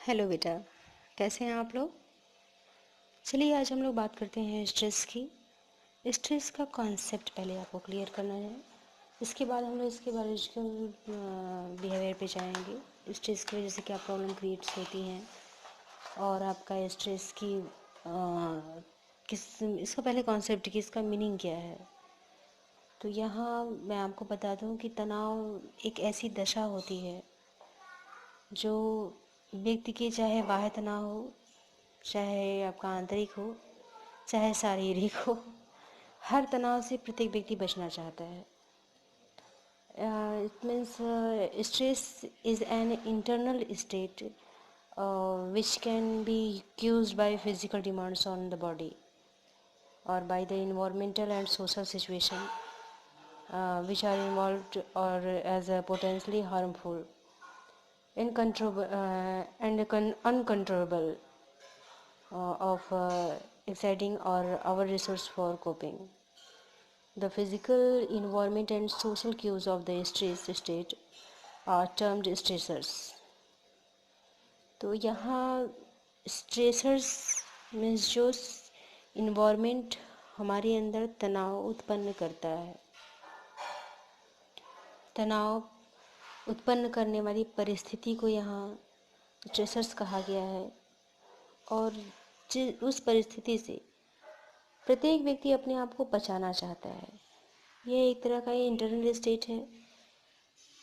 Hello बेटा, कैसे हैं आप लोग। चलिए आज हम लोग बात करते हैं स्ट्रेस की। स्ट्रेस का कॉन्सेप्ट पहले आपको क्लियर करना है। इसके बाद हम लोग इसके बायोलॉजिकल बिहेवियर पे जाएंगे। स्ट्रेस की वजह से क्या प्रॉब्लम क्रिएट्स होती हैं और आपका स्ट्रेस की किस इसका पहले कॉन्सेप्ट की इसका मीनिंग क्या है। तो यहाँ मैं आपको बता दूँ कि तनाव एक ऐसी दशा होती है जो व्यक्ति की चाहे बाह्य तनाव हो, चाहे आपका आंतरिक हो, चाहे शारीरिक हो, हर तनाव से प्रत्येक व्यक्ति बचना चाहता है। It means stress is an internal state which can be caused by physical demands on the body or by the environmental and social situation which are involved or as potentially harmful, uncontrollable of exciting or our resource for coping. The physical environment and social cues of the stress state are termed stressors. तो यहाँ stressors means जो environment हमारे अंदर तनाव उत्पन्न करता है, तनाव उत्पन्न करने वाली परिस्थिति को यहाँ स्ट्रेसर्स कहा गया है। और उस परिस्थिति से प्रत्येक व्यक्ति अपने आप को बचाना चाहता है। यह एक तरह का इंटरनल स्टेट है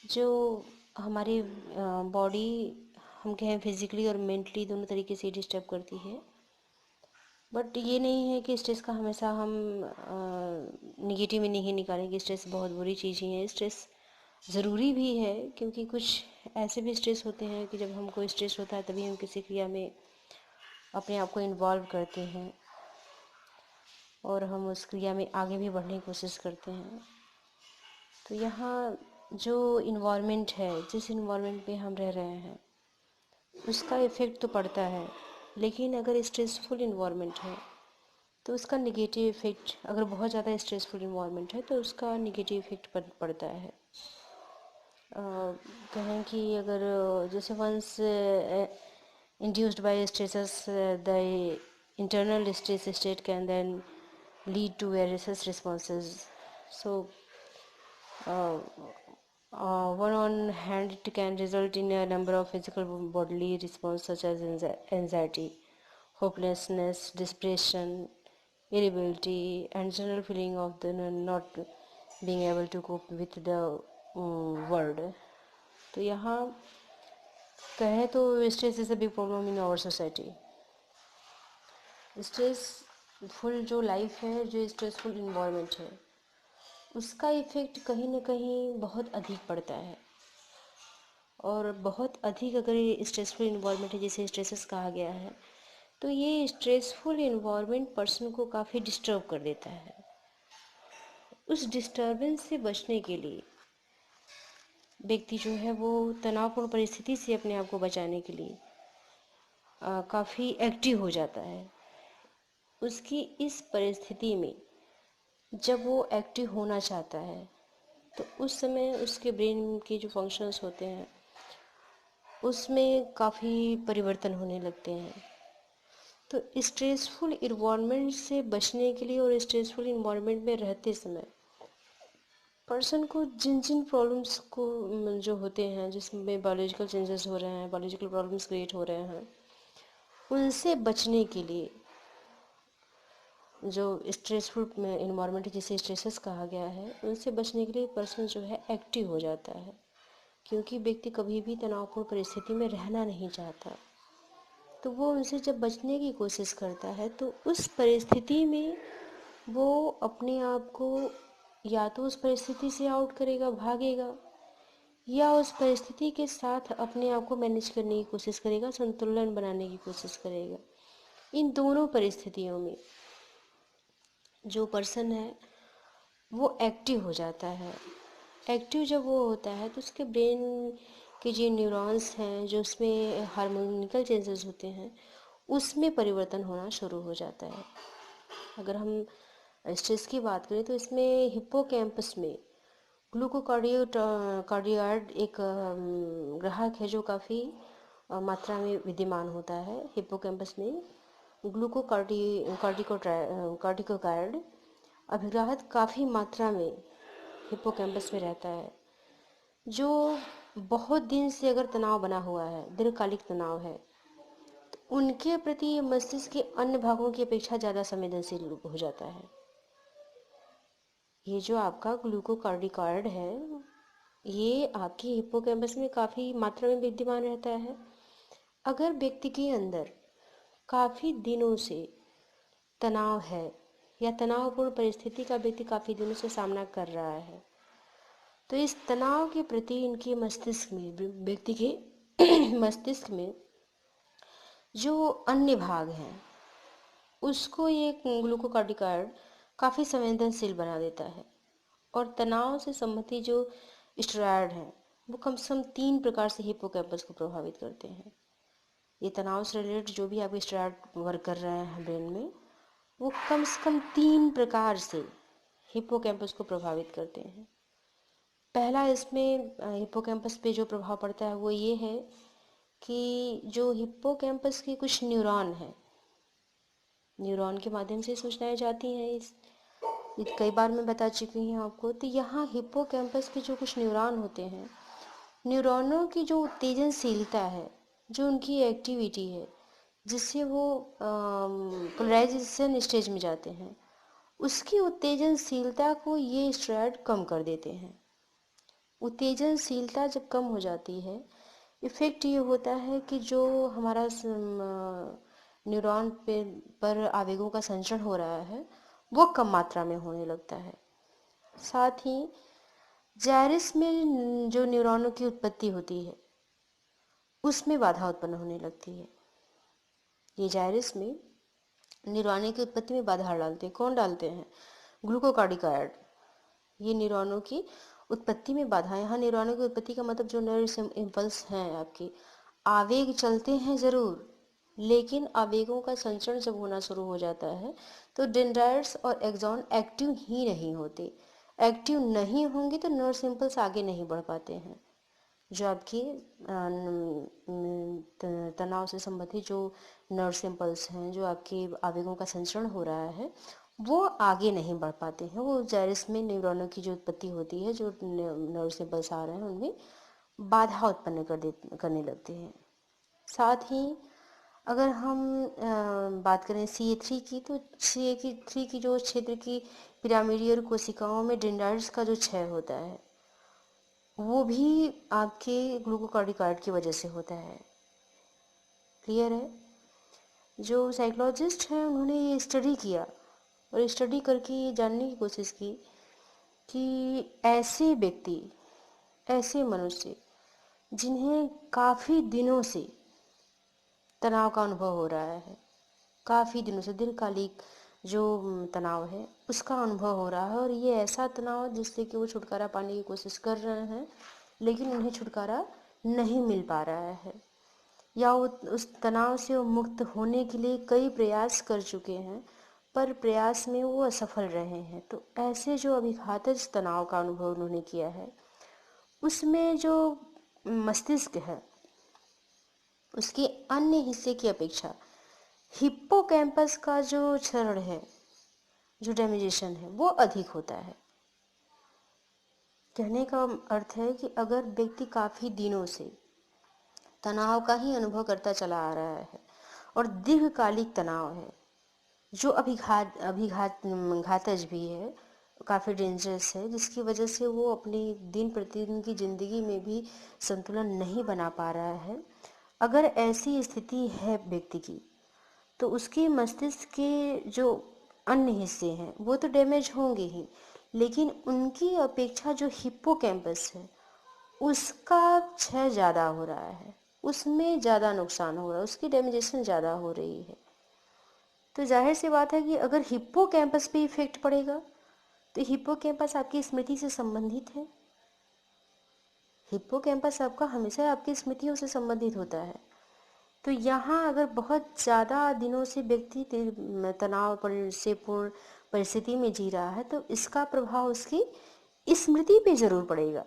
जो हमारी बॉडी, हम कहें फिजिकली और मेंटली दोनों तरीके से डिस्टर्ब करती है। बट ये नहीं है कि स्ट्रेस का हमेशा हम निगेटिव में नहीं निकालें कि स्ट्रेस बहुत बुरी चीज़ ही है। स्ट्रेस ज़रूरी भी है क्योंकि कुछ ऐसे भी स्ट्रेस होते हैं कि जब हमको स्ट्रेस होता है तभी हम किसी क्रिया में अपने आप को इन्वॉल्व करते हैं और हम उस क्रिया में आगे भी बढ़ने की कोशिश करते हैं। तो यहाँ जो इन्वायरमेंट है, जिस इन्वायरमेंट में हम रह रहे हैं, उसका इफ़ेक्ट तो पड़ता है। लेकिन अगर स्ट्रेसफुल इन्वायरमेंट है तो उसका निगेटिव इफ़ेक्ट, अगर बहुत ज़्यादा स्ट्रेसफुल इन्वायरमेंट है तो उसका निगेटिव इफ़ेक्ट पड़ता है। कहें कि अगर जैसे once induced by stresses, the internal stress state can then lead to various responses. So one on hand it can result in a number of physical bodily responses such as anxiety, hopelessness, depression, irritability, and general feeling of the not being able to cope with the world. तो यहाँ कहें तो stress is a big problem in our society. Stressful जो life है, जो stressful environment है, उसका effect कहीं ना कहीं बहुत अधिक पड़ता है। और बहुत अधिक अगर ये स्ट्रेसफुल इन्वायरमेंट है, जिसे स्ट्रेसेस कहा गया है, तो ये स्ट्रेसफुल इन्वायरमेंट पर्सन को काफ़ी डिस्टर्ब कर देता है। उस डिस्टर्बेंस से बचने के लिए व्यक्ति जो है वो तनावपूर्ण परिस्थिति से अपने आप को बचाने के लिए काफ़ी एक्टिव हो जाता है। उसकी इस परिस्थिति में जब वो एक्टिव होना चाहता है तो उस समय उसके ब्रेन के जो फंक्शंस होते हैं उसमें काफ़ी परिवर्तन होने लगते हैं। तो स्ट्रेसफुल इन्वायरमेंट से बचने के लिए और स्ट्रेसफुल इन्वायरमेंट में रहते समय पर्सन को जिन जिन प्रॉब्लम्स को जो होते हैं, जिसमें बायोलॉजिकल चेंजेस हो रहे हैं, बायोलॉजिकल प्रॉब्लम्स क्रिएट हो रहे हैं, उनसे बचने के लिए जो स्ट्रेसफुल इन्वायरमेंट जिसे स्ट्रेसेस कहा गया है, उनसे बचने के लिए पर्सन जो है एक्टिव हो जाता है। क्योंकि व्यक्ति कभी भी तनावपूर्ण परिस्थिति में रहना नहीं चाहता, तो वो उनसे जब बचने की कोशिश करता है तो उस परिस्थिति में वो अपने आप को या तो उस परिस्थिति से आउट करेगा, भागेगा, या उस परिस्थिति के साथ अपने आप को मैनेज करने की कोशिश करेगा, संतुलन बनाने की कोशिश करेगा। इन दोनों परिस्थितियों में जो पर्सन है वो एक्टिव हो जाता है। एक्टिव जब वो होता है तो उसके ब्रेन के जो न्यूरॉन्स हैं, जो उसमें हार्मोनिकल चेंजेस होते हैं, उसमें परिवर्तन होना शुरू हो जाता है। अगर हम स्ट्रेस की बात करें तो इसमें हिप्पोकैम्पस में ग्लूकोकार्डियोइड एक ग्राहक है जो काफ़ी मात्रा में विद्यमान होता है। हिप्पोकैम्पस में कार्टिकोकाइड अभिग्राहक काफ़ी मात्रा में हिप्पोकैम्पस में रहता है, जो बहुत दिन से अगर तनाव बना हुआ है, दीर्घकालिक तनाव है, तो उनके प्रति मस्तिष्क के अन्य भागों की अपेक्षा ज़्यादा संवेदनशील हो जाता है। ये जो आपका ग्लूकोकार्टिकॉइड है, ये आपके हिप्पोकैम्पस में काफ़ी मात्रा में विद्यमान रहता है। अगर व्यक्ति के अंदर काफ़ी दिनों से तनाव है या तनावपूर्ण परिस्थिति का व्यक्ति काफ़ी दिनों से सामना कर रहा है, तो इस तनाव के प्रति इनके मस्तिष्क में, व्यक्ति के मस्तिष्क में जो अन्य भाग हैं, उसको ये ग्लूकोकार्टिकॉइड काफ़ी संवेदनशील बना देता है। और तनाव से संबंधित जो स्टेरॉयड हैं, वो कम से कम 3 प्रकार से हिप्पोकैम्पस को प्रभावित करते हैं। ये तनाव से रिलेटेड जो भी आपके स्टेरॉयड वर्क कर रहे हैं ब्रेन में, वो कम से कम 3 प्रकार से हिप्पोकैम्पस को प्रभावित करते हैं। पहला इसमें हिप्पोकैम्पस पे जो प्रभाव पड़ता है वो ये है कि जो हिप्पोकैम्पस के कुछ न्यूरॉन हैं, न्यूरॉन के माध्यम से सूचनाएं जाती हैं, कई बार मैं बता चुकी हूँ आपको। तो यहाँ हिप्पोकैम्पस के जो कुछ न्यूरॉन होते हैं, न्यूरॉनों की जो उत्तेजनशीलता है, जो उनकी एक्टिविटी है, जिससे वो पोलराइजेशन स्टेज में जाते हैं, उसकी उत्तेजनशीलता को ये स्टेरॉयड कम कर देते हैं। उत्तेजनशीलता जब कम हो जाती है, इफ़ेक्ट ये होता है कि जो हमारा न्यूरॉन पर आवेगों का संचरण हो रहा है, वो कम मात्रा में होने लगता है। साथ ही जायरिस में जो न्यूरॉनों की उत्पत्ति होती है, उसमें बाधा उत्पन्न होने लगती है। ये जायरिस में न्यूरॉनों की उत्पत्ति में बाधा डालते हैं। कौन डालते हैं? ग्लूकोकार्टिकॉइड। ये न्यूरॉनों की उत्पत्ति में बाधा। यहाँ न्यूरॉनों की उत्पत्ति का मतलब जो नर्व इम्पल्स हैं, आपके आवेग चलते हैं ज़रूर, लेकिन आवेगों का संचरण जब होना शुरू हो जाता है तो डेंड्राइट्स और एक्सॉन एक्टिव ही नहीं होते। एक्टिव नहीं होंगे तो नर्व इम्पल्स आगे नहीं बढ़ पाते हैं। जो आपके तनाव से संबंधित जो नर्व इम्पल्स हैं, जो आपके आवेगों का संचरण हो रहा है, वो आगे नहीं बढ़ पाते हैं। वो जायरिस में न्यूरॉनों की जो उत्पत्ति होती है, जो नर्व इम्पल्स आ रहे हैं, उनमें बाधा उत्पन्न करने लगते हैं। साथ ही अगर हम बात करें CA3 की, तो CA3 की जो क्षेत्र की पिरामिडियल कोशिकाओं में डेंड्राइट्स का जो क्षय होता है, वो भी आपके ग्लूकोकार्टिकॉइड की वजह से होता है। क्लियर है? जो साइकोलॉजिस्ट हैं, उन्होंने ये स्टडी किया और स्टडी करके ये जानने की कोशिश की कि ऐसे व्यक्ति, ऐसे मनुष्य जिन्हें काफ़ी दिनों से तनाव का अनुभव हो रहा है, काफ़ी दिनों से दीर्घकालिक जो तनाव है उसका अनुभव हो रहा है, और ये ऐसा तनाव जिससे कि वो छुटकारा पाने की कोशिश कर रहे हैं, लेकिन उन्हें छुटकारा नहीं मिल पा रहा है, या वो उस तनाव से मुक्त होने के लिए कई प्रयास कर चुके हैं, पर प्रयास में वो असफल रहे हैं। तो ऐसे जो अभिघातज तनाव का अनुभव उन्होंने किया है, उसमें जो मस्तिष्क है, उसके अन्य हिस्से की अपेक्षा हिप्पोकैम्पस का जो क्षरण है, जो डैमेजेशन है, वो अधिक होता है। कहने का अर्थ है कि अगर व्यक्ति काफ़ी दिनों से तनाव का ही अनुभव करता चला आ रहा है और दीर्घकालिक तनाव है, जो घातज भी है, काफ़ी डेंजरस है, जिसकी वजह से वो अपनी दिन प्रतिदिन की ज़िंदगी में भी संतुलन नहीं बना पा रहा है, अगर ऐसी स्थिति है व्यक्ति की, तो उसके मस्तिष्क के जो अन्य हिस्से हैं वो तो डैमेज होंगे ही, लेकिन उनकी अपेक्षा जो हिप्पोकैम्पस है उसका क्षय ज़्यादा हो रहा है, उसमें ज़्यादा नुकसान हो रहा है, उसकी डैमेजेशन ज़्यादा हो रही है। तो जाहिर सी बात है कि अगर हिप्पोकैम्पस पे इफेक्ट पड़ेगा तो हिप्पोकैम्पस आपकी स्मृति से संबंधित है। हिप्पोकैम्पस आपका हमेशा आपकी स्मृतियों से संबंधित होता है। तो यहाँ अगर बहुत ज़्यादा दिनों से व्यक्ति तनाव से पूर्ण परिस्थिति में जी रहा है, तो इसका प्रभाव उसकी स्मृति पे ज़रूर पड़ेगा।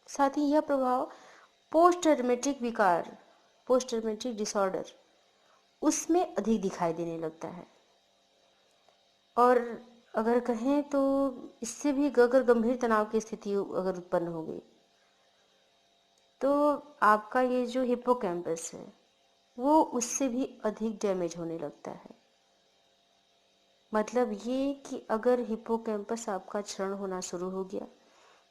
साथ ही यह प्रभाव पोस्ट ट्रॉमेटिक विकार पोस्ट ट्रॉमेटिक डिसऑर्डर, उसमें अधिक दिखाई देने लगता है। और अगर कहें तो इससे भी अगर गंभीर तनाव की स्थिति अगर उत्पन्न हो गई तो आपका ये जो हिप्पोकैम्पस है वो उससे भी अधिक डैमेज होने लगता है। मतलब ये कि अगर हिप्पोकैम्पस आपका क्षरण होना शुरू हो गया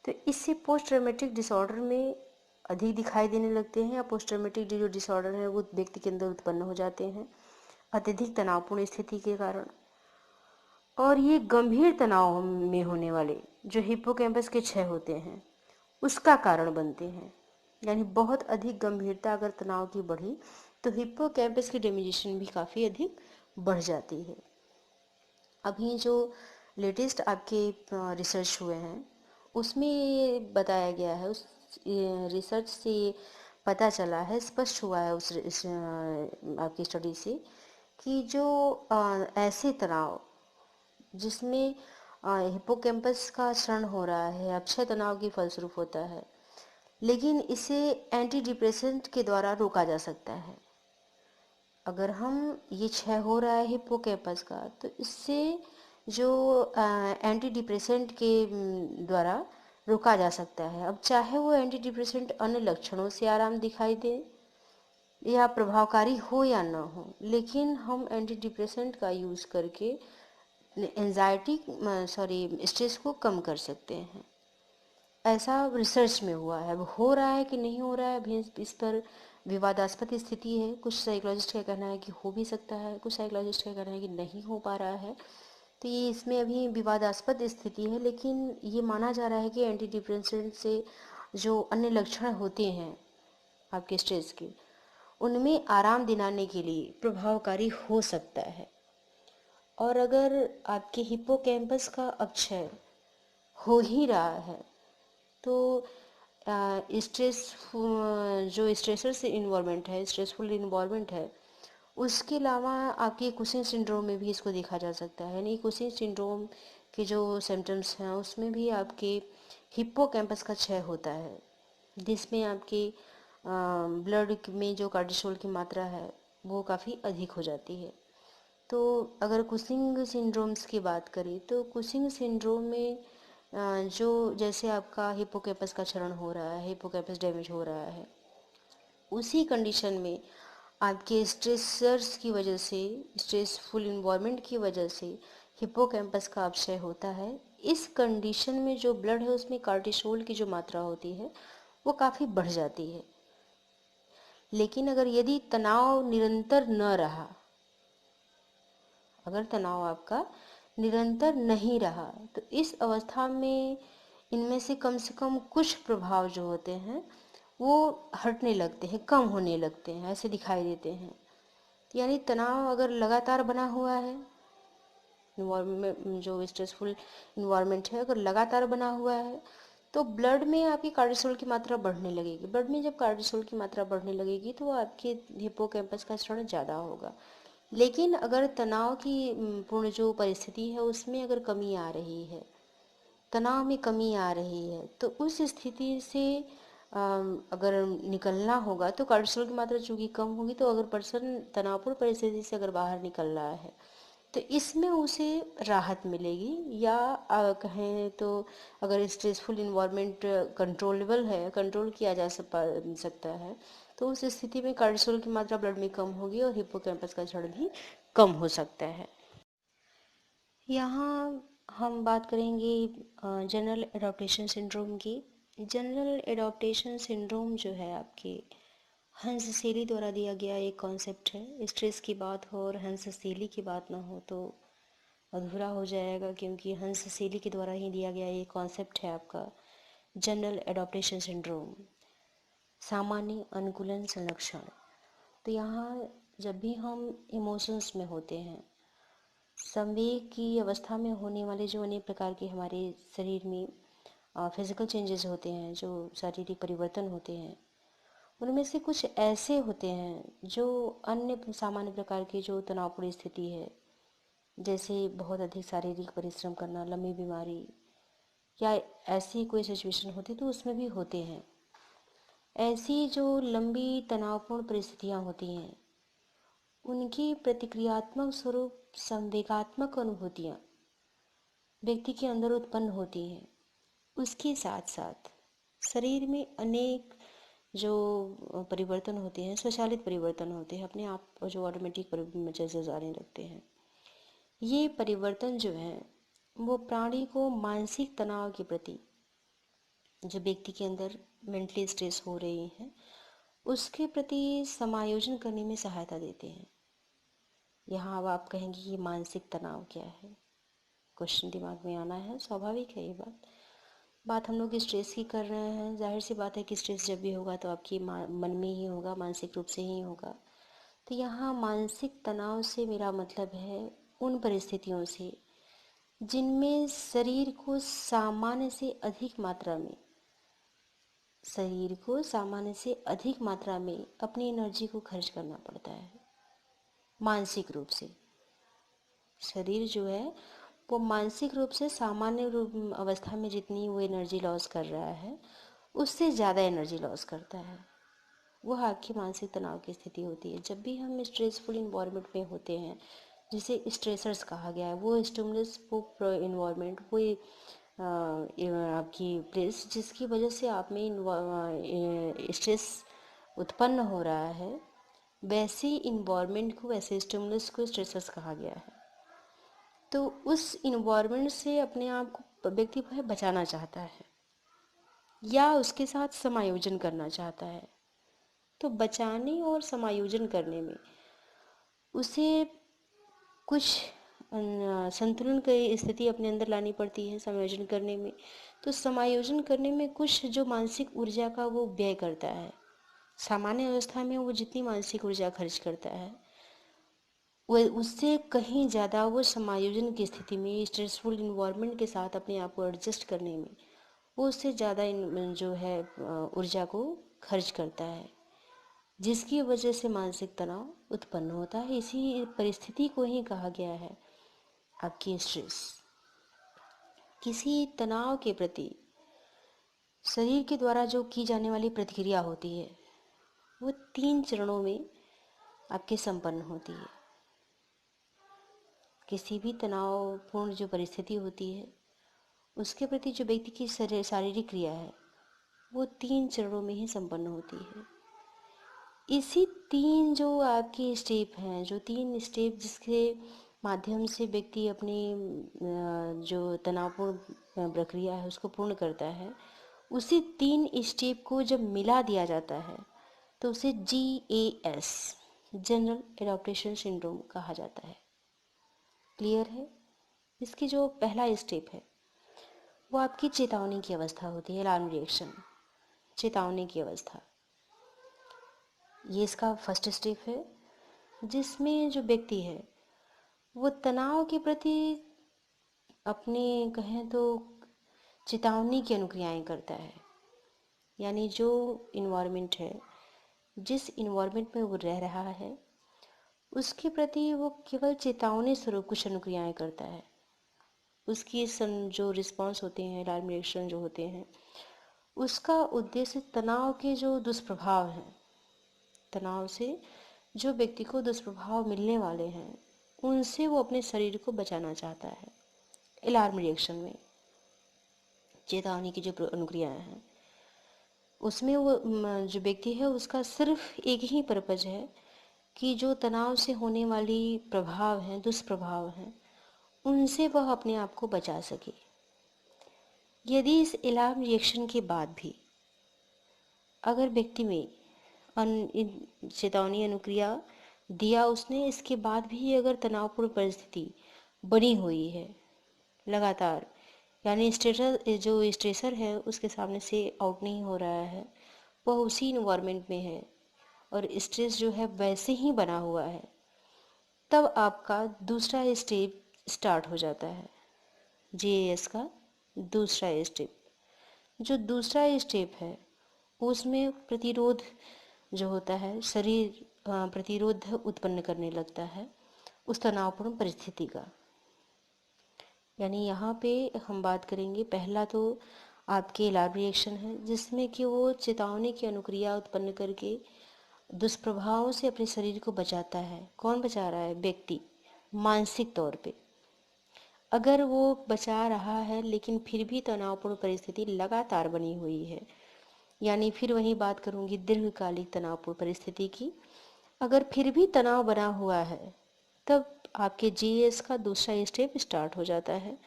तो इससे पोस्ट ट्रॉमेटिक डिसऑर्डर में अधिक दिखाई देने लगते हैं, या पोस्ट ट्रॉमेटिक जो डिसऑर्डर है वो व्यक्ति के अंदर उत्पन्न हो जाते हैं अत्यधिक तनावपूर्ण स्थिति के कारण। और ये गंभीर तनाव में होने वाले जो हिप्पोकैम्पस के क्षय होते हैं उसका कारण बनते हैं। यानी बहुत अधिक गंभीरता अगर तनाव की बढ़ी तो हिप्पोकैम्पस की डेमिनेशन भी काफ़ी अधिक बढ़ जाती है। अभी जो लेटेस्ट आपके रिसर्च हुए हैं उसमें ये बताया गया है, उस रिसर्च से ये पता चला है, स्पष्ट हुआ है इस आपकी स्टडी से कि जो ऐसे तनाव जिसमें हिप्पोकैम्पस का क्षरण हो रहा है अक्षय तनाव के फलस्वरूप होता है, लेकिन इसे एंटी डिप्रेसेंट के द्वारा रोका जा सकता है। अगर हम ये क्षय हो रहा है हिप्पोकैम्पस का तो इससे जो एंटी डिप्रेसेंट के द्वारा रोका जा सकता है। अब चाहे वो एंटी डिप्रेसेंट अन्य लक्षणों से आराम दिखाई दे या प्रभावकारी हो या ना हो, लेकिन हम एंटी डिप्रेसेंट का यूज़ करके स्ट्रेस को कम कर सकते हैं। ऐसा रिसर्च में हुआ है। अब हो रहा है कि नहीं हो रहा है अभी इस पर विवादास्पद स्थिति है। कुछ साइकोलॉजिस्ट का कहना है कि हो भी सकता है, कुछ साइकोलॉजिस्ट का कहना है कि नहीं हो पा रहा है। तो ये इसमें अभी विवादास्पद स्थिति है, लेकिन ये माना जा रहा है कि एंटी डिप्रेसेंट से जो अन्य लक्षण होते हैं आपके स्ट्रेस के, उनमें आराम दिलाने के लिए प्रभावकारी हो सकता है। और अगर आपके हिप्पोकैम्पस का अक्षय हो ही रहा है तो स्ट्रेस जो स्ट्रेसर से इन्वॉल्वमेंट है, स्ट्रेसफुल इन्वॉल्वमेंट है, उसके अलावा आपके कुशिंग सिंड्रोम में भी इसको देखा जा सकता है। यानी कुशिंग सिंड्रोम के जो सिम्टम्स हैं उसमें भी आपके हिप्पोकैम्पस का क्षय होता है, जिसमें आपके ब्लड में जो कार्टिसोल की मात्रा है वो काफ़ी अधिक हो जाती है। तो अगर कुशिंग सिंड्रोम्स की बात करें तो कुशिंग सिंड्रोम में जो जैसे आपका हिप्पोकैम्पस का क्षरण हो रहा है, हिप्पोकैम्पस डैमेज हो रहा है, उसी कंडीशन में आपके स्ट्रेसर्स की वजह से, स्ट्रेसफुल इन्वायरमेंट की वजह से हिप्पोकैम्पस का अपक्षय होता है। इस कंडीशन में जो ब्लड है उसमें कार्टिसोल की जो मात्रा होती है वो काफ़ी बढ़ जाती है। लेकिन अगर यदि तनाव निरंतर न रहा, अगर तनाव आपका निरंतर नहीं रहा, तो इस अवस्था में इनमें से कम कुछ प्रभाव जो होते हैं वो हटने लगते हैं, कम होने लगते हैं, ऐसे दिखाई देते हैं। यानी तनाव अगर लगातार बना हुआ है, जो स्ट्रेसफुल इन्वायरमेंट है अगर लगातार बना हुआ है तो ब्लड में आपकी कार्टिसोल की मात्रा बढ़ने लगेगी। ब्लड में जब कार्टिसोल की मात्रा बढ़ने लगेगी तो आपके हिप्पोकैम्पस का क्षरण ज़्यादा होगा। लेकिन अगर तनाव की पूर्ण जो परिस्थिति है उसमें अगर कमी आ रही है, तनाव में कमी आ रही है, तो उस स्थिति से अगर निकलना होगा तो कार्टिसोल की मात्रा चूँकि कम होगी, तो अगर पर्सन तनावपूर्ण परिस्थिति से अगर बाहर निकल रहा है तो इसमें उसे राहत मिलेगी। या कहें तो अगर स्ट्रेसफुल इन्वायरमेंट कंट्रोलेबल है, कंट्रोल किया जा सकता है, तो उस स्थिति में कार्टिसोल की मात्रा ब्लड में कम होगी और हिप्पोकैम्पस का क्षरण भी कम हो सकता है। यहाँ हम बात करेंगे जनरल एडॉप्टेशन सिंड्रोम की। जनरल एडॉप्टेशन सिंड्रोम जो है आपके हंस सेली द्वारा दिया गया एक कॉन्सेप्ट है। स्ट्रेस की बात हो और हंस सेली की बात ना हो तो अधूरा हो जाएगा, क्योंकि हंस सेली के द्वारा ही दिया गया ये कॉन्सेप्ट है आपका जनरल एडॉप्टेशन सिंड्रोम, सामान्य अनुकूलन संरक्षण। तो यहाँ जब भी हम इमोशंस में होते हैं, संवेग की अवस्था में होने वाले जो अनेक प्रकार के हमारे शरीर में फिजिकल चेंजेस होते हैं, जो शारीरिक परिवर्तन होते हैं, उनमें से कुछ ऐसे होते हैं जो अन्य सामान्य प्रकार की जो तनावपूर्ण स्थिति है, जैसे बहुत अधिक शारीरिक परिश्रम करना, लंबी बीमारी या ऐसी कोई सिचुएशन होती तो उसमें भी होते हैं। ऐसी जो लंबी तनावपूर्ण परिस्थितियाँ होती हैं, उनकी प्रतिक्रियात्मक स्वरूप संवेगात्मक अनुभूतियाँ व्यक्ति के अंदर उत्पन्न होती हैं। उसके साथ साथ शरीर में अनेक जो परिवर्तन होते हैं, स्वचालित परिवर्तन होते हैं, अपने आप जो ऑटोमेटिक चेंजेस आने लगते हैं। ये परिवर्तन जो है वो प्राणी को मानसिक तनाव के प्रति, जो व्यक्ति के अंदर मेंटली स्ट्रेस हो रही है, उसके प्रति समायोजन करने में सहायता देते हैं। यहाँ अब आप कहेंगे कि मानसिक तनाव क्या है, क्वेश्चन दिमाग में आना है, स्वाभाविक है ये बात हम लोग स्ट्रेस की कर रहे हैं। जाहिर सी बात है कि स्ट्रेस जब भी होगा तो आपकी मन में ही होगा, मानसिक रूप से ही होगा। तो यहाँ मानसिक तनाव से मेरा मतलब है उन परिस्थितियों से जिनमें शरीर को सामान्य से अधिक मात्रा में अपनी एनर्जी को खर्च करना पड़ता है। मानसिक रूप से शरीर जो है वो मानसिक रूप से सामान्य रूप अवस्था में जितनी वो एनर्जी लॉस कर रहा है, उससे ज़्यादा एनर्जी लॉस करता है। वह आपकी मानसिक तनाव की स्थिति होती है। जब भी हम स्ट्रेसफुल इन्वायरमेंट में होते हैं, जिसे स्ट्रेसर्स कहा गया है, वो स्टिमुलस, वो इन्वायरमेंट, वो आपकी प्लेस जिसकी वजह से आप में स्ट्रेस उत्पन्न हो रहा है, वैसे इन्वायरमेंट को, वैसे स्टिमुलस को स्ट्रेसर्स कहा गया है। तो उस इन्वायरमेंट से अपने आप को व्यक्ति को बचाना चाहता है या उसके साथ समायोजन करना चाहता है। तो बचाने और समायोजन करने में उसे कुछ संतुलन की स्थिति अपने अंदर लानी पड़ती है समायोजन करने में। तो समायोजन करने में कुछ जो मानसिक ऊर्जा का वो व्यय करता है, सामान्य अवस्था में वो जितनी मानसिक ऊर्जा खर्च करता है वो उससे कहीं ज़्यादा वो समायोजन की स्थिति में, स्ट्रेसफुल इन्वायरमेंट के साथ अपने आप को एडजस्ट करने में वो उससे ज़्यादा जो है ऊर्जा को खर्च करता है, जिसकी वजह से मानसिक तनाव उत्पन्न होता है। इसी परिस्थिति को ही कहा गया है आपकी स्ट्रेस। किसी तनाव के प्रति शरीर के द्वारा जो की जाने वाली प्रतिक्रिया होती है वो 3 चरणों में आपके संपन्न होती है। किसी भी तनावपूर्ण जो परिस्थिति होती है उसके प्रति जो व्यक्ति की शारीरिक क्रिया है वो 3 चरणों में ही संपन्न होती है। इसी 3 जो आपके स्टेप हैं, जो 3 स्टेप जिसके माध्यम से व्यक्ति अपनी जो तनावपूर्ण प्रक्रिया है उसको पूर्ण करता है, उसी 3 स्टेप को जब मिला दिया जाता है तो उसे GAS, जनरल एडाप्टेशन सिंड्रोम कहा जाता है। क्लियर है? इसकी जो पहला स्टेप है वो आपकी चेतावनी की अवस्था होती है, अलार्म रिएक्शन, चेतावनी की अवस्था। ये इसका फर्स्ट स्टेप है, जिसमें जो व्यक्ति है वो तनाव के प्रति अपने कहें तो चेतावनी की अनुक्रियाएं करता है। यानी जो इन्वायरमेंट है, जिस इन्वायरमेंट में वो रह रहा है, उसके प्रति वो केवल चेतावनी स्वरूप कुछ अनुक्रियाएं करता है। उसकी जो रिस्पॉन्स होते हैं, अलार्म रिएक्शन जो होते हैं, उसका उद्देश्य तनाव के जो दुष्प्रभाव हैं, तनाव से जो व्यक्ति को दुष्प्रभाव मिलने वाले हैं, उनसे वो अपने शरीर को बचाना चाहता है। अलार्म रिएक्शन में चेतावनी की जो अनुक्रियाएं हैं उसमें वो जो व्यक्ति है उसका सिर्फ एक ही पर्पज है कि जो तनाव से होने वाली प्रभाव हैं, दुष्प्रभाव हैं, उनसे वह अपने आप को बचा सके। यदि इस अलार्म रिएक्शन के बाद भी अगर व्यक्ति में चेतावनी अनुक्रिया दिया उसने, इसके बाद भी अगर तनावपूर्ण परिस्थिति बनी हुई है लगातार, यानी जो स्ट्रेसर है उसके सामने से आउट नहीं हो रहा है, वह उसी इन्वायरमेंट में है और स्ट्रेस जो है वैसे ही बना हुआ है, तब आपका दूसरा स्टेप स्टार्ट हो जाता है, GAS का दूसरा स्टेप। जो दूसरा स्टेप है उसमें प्रतिरोध जो होता है, शरीर प्रतिरोध उत्पन्न करने लगता है उस तनावपूर्ण परिस्थिति का। यानी यहाँ पे हम बात करेंगे, पहला तो आपके एलार्म रिएक्शन है, जिसमें कि वो चेतावनी की अनुक्रिया उत्पन्न करके दुष्प्रभावों से अपने शरीर को बचाता है। कौन बचा रहा है? व्यक्ति, मानसिक तौर पे। अगर वो बचा रहा है लेकिन फिर भी तनावपूर्ण परिस्थिति लगातार बनी हुई है, यानी फिर वही बात करूंगी दीर्घकालिक तनावपूर्ण परिस्थिति की, अगर फिर भी तनाव बना हुआ है तब आपके जीएस का दूसरा स्टेप स्टार्ट हो जाता है,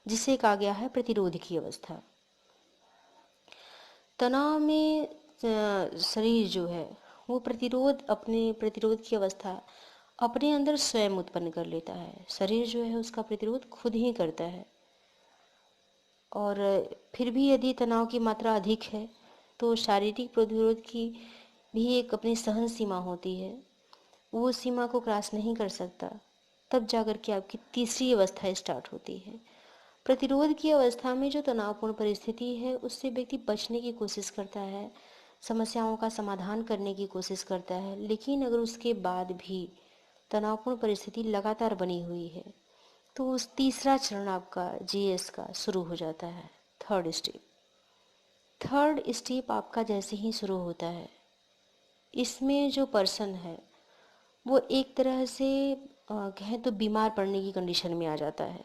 जिसे कहा गया है प्रतिरोध की अवस्था। तनाव में शरीर जो है वो अपने प्रतिरोध की अवस्था अपने अंदर स्वयं उत्पन्न कर लेता है। शरीर जो है उसका प्रतिरोध खुद ही करता है। और फिर भी यदि तनाव की मात्रा अधिक है तो शारीरिक प्रतिरोध की भी एक अपनी सहन सीमा होती है, वो सीमा को क्रॉस नहीं कर सकता। तब जाकर के आपकी तीसरी अवस्था स्टार्ट होती है। प्रतिरोध की अवस्था में जो तनावपूर्ण परिस्थिति है उससे व्यक्ति बचने की कोशिश करता है, समस्याओं का समाधान करने की कोशिश करता है, लेकिन अगर उसके बाद भी तनावपूर्ण परिस्थिति लगातार बनी हुई है तो उस तीसरा चरण आपका जीएस का शुरू हो जाता है, थर्ड स्टेप आपका जैसे ही शुरू होता है, इसमें जो पर्सन है वो एक तरह से कहें तो बीमार पड़ने की कंडीशन में आ जाता है।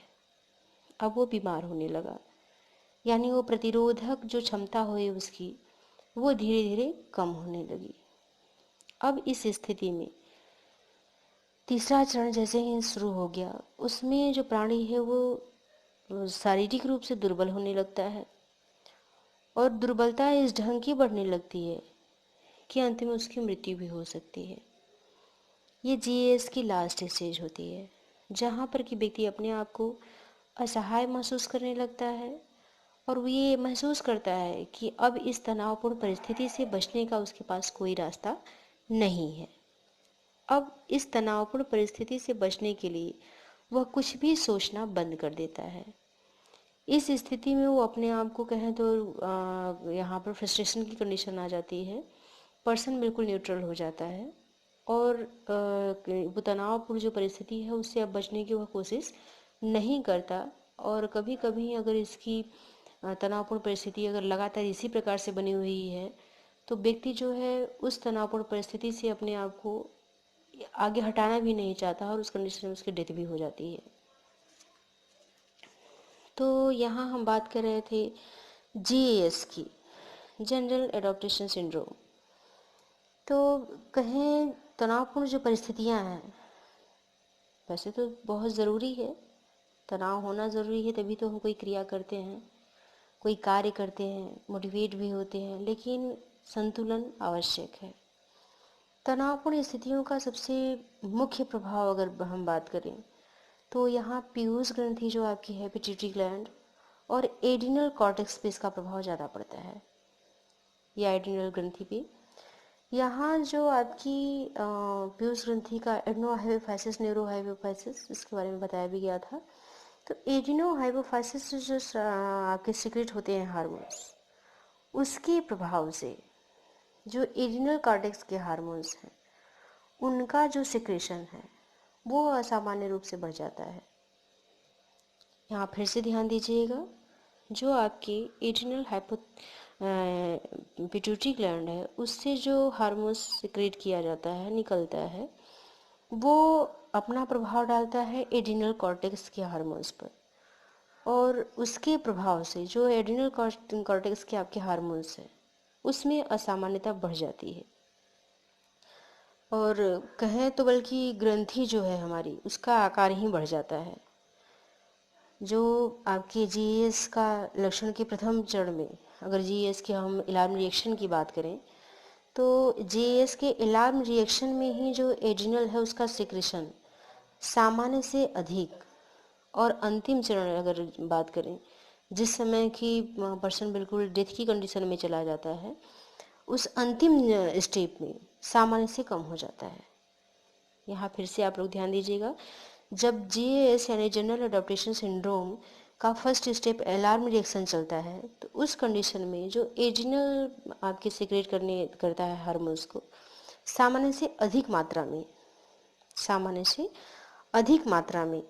अब वो बीमार होने लगा, यानी वो प्रतिरोधक जो क्षमता हुई उसकी वो धीरे धीरे कम होने लगी। अब इस स्थिति में तीसरा चरण जैसे ही शुरू हो गया, उसमें जो प्राणी है वो शारीरिक रूप से दुर्बल होने लगता है, और दुर्बलता इस ढंग की बढ़ने लगती है कि अंत में उसकी मृत्यु भी हो सकती है। ये जीएस की लास्ट स्टेज होती है, जहाँ पर कि व्यक्ति अपने आप को असहाय महसूस करने लगता है और वो ये महसूस करता है कि अब इस तनावपूर्ण परिस्थिति से बचने का उसके पास कोई रास्ता नहीं है। अब इस तनावपूर्ण परिस्थिति से बचने के लिए वह कुछ भी सोचना बंद कर देता है। इस स्थिति में वो अपने आप को कहें तो यहाँ पर फ्रस्ट्रेशन की कंडीशन आ जाती है। पर्सन बिल्कुल न्यूट्रल हो जाता है और वो तनावपूर्ण जो परिस्थिति है उससे अब बचने की वह कोशिश नहीं करता। और कभी कभी अगर इसकी तनावपूर्ण परिस्थिति अगर लगातार इसी प्रकार से बनी हुई है तो व्यक्ति जो है उस तनावपूर्ण परिस्थिति से अपने आप को आगे हटाना भी नहीं चाहता और उस कंडीशन में उसकी डेथ भी हो जाती है। तो यहाँ हम बात कर रहे थे जीएस की, जनरल एडॉप्टेशन सिंड्रोम। तो कहें तनावपूर्ण जो परिस्थितियाँ हैं, वैसे तो बहुत ज़रूरी है, तनाव होना ज़रूरी है, तभी तो हम कोई क्रिया करते हैं, कोई कार्य करते हैं, मोटिवेट भी होते हैं, लेकिन संतुलन आवश्यक है। तनावपूर्ण स्थितियों का सबसे मुख्य प्रभाव अगर हम बात करें तो यहाँ पीयूष ग्रंथि जो आपकी है, पिट्यूटरी ग्लैंड और एड्रिनल कॉर्टेक्स पे इसका प्रभाव ज़्यादा पड़ता है, या एड्रिनल ग्रंथि पे। यहाँ जो आपकी पीयूष ग्रंथि का एडनोहाइपोफाइसिस, न्यूरोहाइपोफाइसिस, इसके बारे में बताया भी गया था। तो एड्रिनोहाइपोफाइसिस जो आपके सीक्रेट होते हैं हार्मोन्स, उसके प्रभाव से जो एड्रिनल कॉर्टेक्स के हार्मोन्स हैं उनका जो सिक्रेशन है वो असामान्य रूप से बढ़ जाता है। यहाँ फिर से ध्यान दीजिएगा, जो आपकी एड्रिनल पिट्यूटरी ग्लैंड है उससे जो हार्मोन्स सिक्रेट किया जाता है, निकलता है, वो अपना प्रभाव डालता है एड्रिनल कॉर्टेक्स के हार्मोन्स पर, और उसके प्रभाव से जो एड्रिनल कॉर्टेक्स के आपके हार्मोन्स हैं उसमें असामान्यता बढ़ जाती है। और कहें तो बल्कि ग्रंथि जो है हमारी उसका आकार ही बढ़ जाता है। जो आपके जीएस का लक्षण के प्रथम चरण में, अगर जीएस के हम अलार्म रिएक्शन की बात करें तो जीएस के अलार्म रिएक्शन में ही जो एड्रिनल है उसका सिक्रेशन सामान्य से अधिक, और अंतिम चरण अगर बात करें जिस समय कि पर्सन बिल्कुल डेथ की कंडीशन में चला जाता है, उस अंतिम स्टेप में सामान्य से कम हो जाता है। यहाँ फिर से आप लोग ध्यान दीजिएगा, जब जीएस यानी जनरल एडॉप्टेशन सिंड्रोम का फर्स्ट स्टेप अलार्म रिएक्शन चलता है तो उस कंडीशन में जो एड्रिनल आपके सिक्रेट करता है हार्मोन्स को सामान्य से अधिक मात्रा में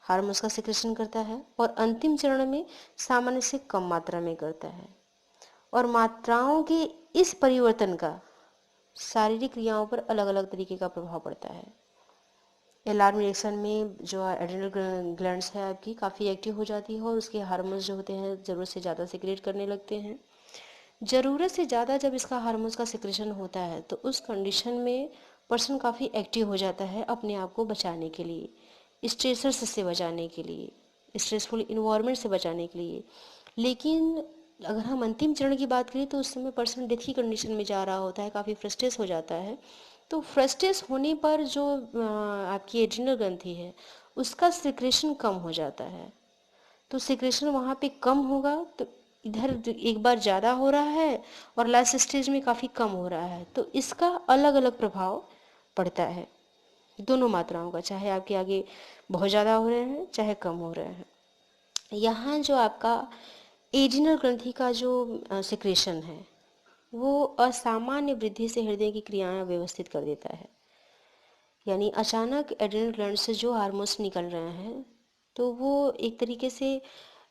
हार्मोन्स का सिक्रेशन करता है और अंतिम चरण में सामान्य से कम मात्रा में करता है। और मात्राओं के इस परिवर्तन का शारीरिक क्रियाओं पर अलग अलग तरीके का प्रभाव पड़ता है। अलार्म रिएक्शन में जो एड्रेनल ग्लैंड्स है आपकी काफ़ी एक्टिव हो जाती है और उसके हार्मोन्स जो होते हैं ज़रूरत से ज़्यादा सिक्रेट करने लगते हैं। ज़रूरत से ज़्यादा जब इसका हार्मोन्स का सिक्रेशन होता है तो उस कंडीशन में पर्सन काफ़ी एक्टिव हो जाता है अपने आप को बचाने के लिए, स्ट्रेसर्स से बचाने के लिए, स्ट्रेसफुल इन्वायरमेंट से बचाने के लिए। लेकिन अगर हम अंतिम चरण की बात करें तो उस समय पर्सन डेथ की कंडीशन में जा रहा होता है, काफ़ी फ्रस्ट्रेट हो जाता है। तो फ्रस्ट्रेट होने पर जो आपकी एड्रिनल ग्रंथि है उसका सिक्रेशन कम हो जाता है। तो सिक्रेशन वहाँ पे कम होगा तो इधर एक बार ज़्यादा हो रहा है और लास्ट स्टेज में काफ़ी कम हो रहा है, तो इसका अलग अलग प्रभाव पड़ता है दोनों मात्राओं का, चाहे आपके आगे बहुत ज़्यादा हो रहे हैं चाहे कम हो रहे हैं। यहाँ जो आपका एड्रिनल ग्रंथि का जो सिक्रेशन है वो असामान्य वृद्धि से हृदय की क्रियाएं व्यवस्थित कर देता है। यानी अचानक एड्रिनल ग्लैंड से जो हार्मोन्स निकल रहे हैं तो वो एक तरीके से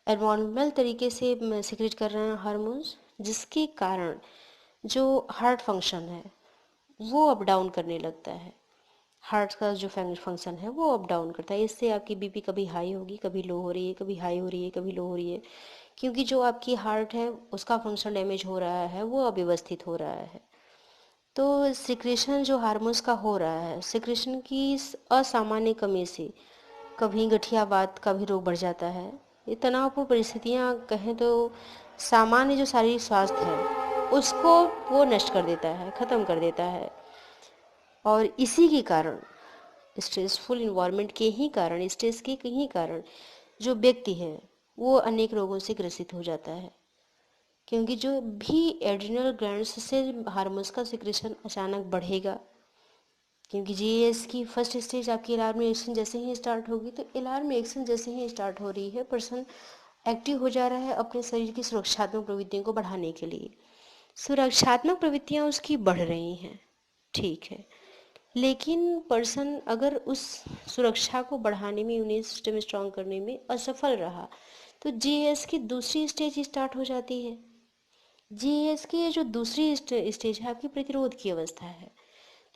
एब्नॉर्मल तरीके से सिक्रेट कर रहे हैं हार्मोन्स, जिसके कारण जो हार्ट फंक्शन है वो अप डाउन करने लगता है। हार्ट का जो फंक्शन है वो अप डाउन करता है। इससे आपकी बीपी कभी हाई होगी, कभी लो हो रही है, कभी हाई हो रही है, कभी लो हो रही है, क्योंकि जो आपकी हार्ट है उसका फंक्शन डैमेज हो रहा है, वो अव्यवस्थित हो रहा है। तो सिक्रेशन जो हार्मोन्स का हो रहा है, सिक्रेशन की इस असामान्य कमी से कभी गठियावात का भी रोग बढ़ जाता है। ये तनावपूर्ण परिस्थितियाँ कहें तो सामान्य जो शारीरिक स्वास्थ्य है उसको वो नष्ट कर देता है, ख़त्म कर देता है। और इसी के कारण, स्ट्रेसफुल इन्वायरमेंट के ही कारण, स्ट्रेस के ही कारण जो व्यक्ति है वो अनेक रोगों से ग्रसित हो जाता है। क्योंकि जो भी एड्रिनल ग्लैंड्स से हार्मोन्स का सिक्रेशन अचानक बढ़ेगा, क्योंकि जीएस की फर्स्ट स्टेज आपकी अलार्म रिएक्शन जैसे ही स्टार्ट होगी, तो अलार्म रिएक्शन जैसे ही स्टार्ट हो रही है पर्सन एक्टिव हो जा रहा है अपने शरीर की सुरक्षात्मक प्रवृत्तियों को बढ़ाने के लिए। सुरक्षात्मक प्रवृत्तियाँ उसकी बढ़ रही हैं, ठीक है, लेकिन पर्सन अगर उस सुरक्षा को बढ़ाने में, इम्यून सिस्टम स्ट्रांग करने में असफल रहा तो जीएस की दूसरी स्टेज स्टार्ट हो जाती है। जीएस की ये जो दूसरी स्टेज है आपकी प्रतिरोध की अवस्था है।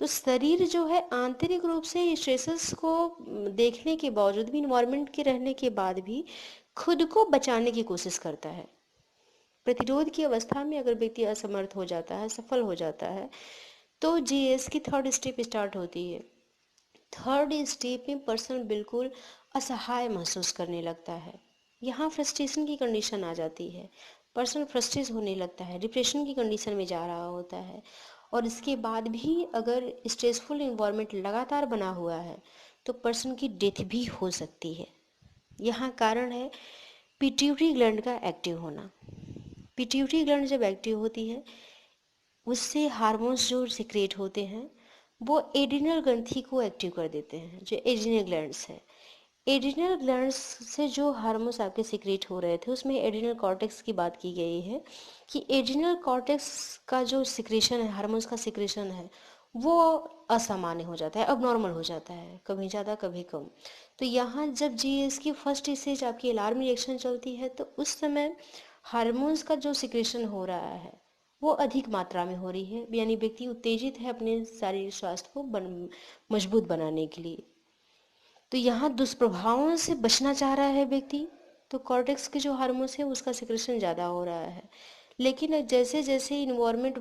तो शरीर जो है आंतरिक रूप से स्ट्रेसेस को देखने के बावजूद भी, इन्वायरमेंट के रहने के बाद भी खुद को बचाने की कोशिश करता है। प्रतिरोध की अवस्था में अगर व्यक्ति असमर्थ हो जाता है, सफल हो जाता है, तो जीएस की थर्ड स्टेप स्टार्ट होती है। थर्ड स्टेप में पर्सन बिल्कुल असहाय महसूस करने लगता है। यहाँ फ्रस्ट्रेशन की कंडीशन आ जाती है, पर्सन फ्रस्ट्रेट होने लगता है, डिप्रेशन की कंडीशन में जा रहा होता है। और इसके बाद भी अगर स्ट्रेसफुल इन्वायरमेंट लगातार बना हुआ है तो पर्सन की डेथ भी हो सकती है। यहाँ कारण है पिट्यूटरी ग्लैंड का एक्टिव होना। पिट्यूटरी ग्लैंड जब एक्टिव होती है उससे हार्मोन्स जो सिक्रेट होते हैं वो एड्रिनल ग्रंथि को एक्टिव कर देते हैं, जो एड्रिनल ग्लैंड्स है। एड्रिनल ग्लैंड्स से जो हार्मोन्स आपके सिक्रेट हो रहे थे उसमें एड्रिनल कॉर्टेक्स की बात की गई है कि एड्रिनल कॉर्टेक्स का जो सिक्रेशन है, हार्मोन्स का सिक्रेशन है, वो असामान्य हो जाता है, अब नॉर्मल हो जाता है, कभी ज़्यादा कभी कम। तो यहाँ जब जीएस की फर्स्ट स्टेज आपकी अलार्म रिएक्शन चलती है तो उस समय हार्मोन्स का जो सिक्रेशन हो रहा है वो अधिक मात्रा में हो रही है, यानी व्यक्ति उत्तेजित है अपने शारीरिक स्वास्थ्य को मजबूत बनाने के लिए। तो यहाँ दुष्प्रभावों से बचना चाह रहा है व्यक्ति, तो कॉर्टेक्स के जो हार्मोन्स है उसका सिक्रेशन ज़्यादा हो रहा है। लेकिन जैसे जैसे इन्वायरमेंट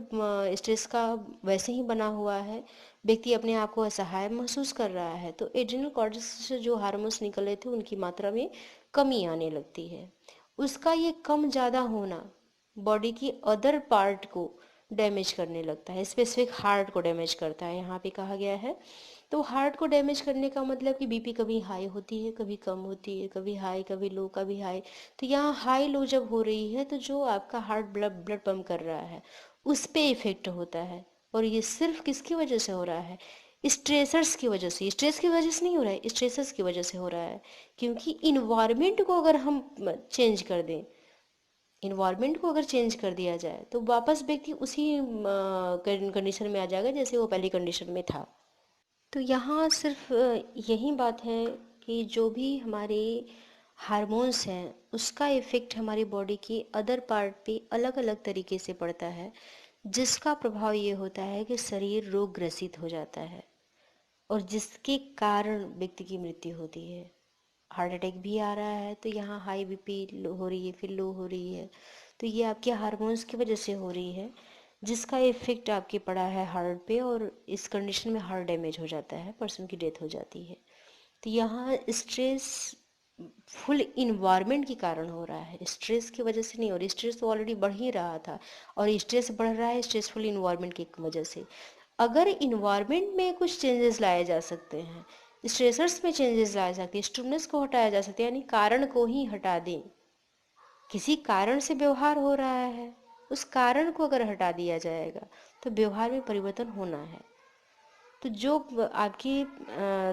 स्ट्रेस का वैसे ही बना हुआ है, व्यक्ति अपने आप को असहाय महसूस कर रहा है, तो एड्रिनल कॉर्टेक्स से जो हार्मोन्स निकल रहे थे उनकी मात्रा में कमी आने लगती है। उसका ये कम ज़्यादा होना बॉडी की अदर पार्ट को डैमेज करने लगता है, स्पेसिफिक हार्ट को डैमेज करता है, यहाँ पे कहा गया है। तो हार्ट को डैमेज करने का मतलब कि बीपी कभी हाई होती है, कभी कम होती है, कभी हाई, कभी लो, कभी हाई। तो यहाँ हाई लो जब हो रही है तो जो आपका हार्ट ब्लड पंप कर रहा है उस पे इफेक्ट होता है। और ये सिर्फ किसकी वजह से हो रहा है? स्ट्रेसर्स की वजह से। स्ट्रेस की वजह से नहीं हो रहा है, स्ट्रेसर्स की वजह से हो रहा है। क्योंकि इन्वायरमेंट को अगर हम चेंज कर दें, इन्वायरमेंट को अगर चेंज कर दिया जाए तो वापस व्यक्ति उसी कंडीशन में आ जाएगा जैसे वो पहली कंडीशन में था। तो यहाँ सिर्फ यही बात है कि जो भी हमारे हार्मोन्स हैं उसका इफ़ेक्ट हमारी बॉडी की अदर पार्ट पे अलग अलग तरीके से पड़ता है, जिसका प्रभाव ये होता है कि शरीर रोग ग्रसित हो जाता है और जिसके कारण व्यक्ति की मृत्यु होती है। हार्ट अटैक भी आ रहा है तो यहाँ हाई बीपी लो हो रही है, फिर लो हो रही है, तो ये आपके हार्मोन्स की वजह से हो रही है, जिसका इफेक्ट आपके पड़ा है हार्ट पे, और इस कंडीशन में हार्ट डैमेज हो जाता है, पर्सन की डेथ हो जाती है। तो यहाँ स्ट्रेस फुल इन्वायरमेंट के कारण हो रहा है, स्ट्रेस की वजह से नहीं हो रही। स्ट्रेस तो ऑलरेडी बढ़ ही रहा था और स्ट्रेस बढ़ रहा है स्ट्रेसफुल इन्वायरमेंट की वजह से। अगर इन्वायरमेंट में कुछ चेंजेस लाए जा सकते हैं, स्ट्रेसर्स में चेंजेस लाए जा सकते हैं, स्टिमुलस को हटाया जा सकता है, यानी कारण को ही हटा दें। किसी कारण से व्यवहार हो रहा है, उस कारण को अगर हटा दिया जाएगा तो व्यवहार में परिवर्तन होना है। तो जो आपकी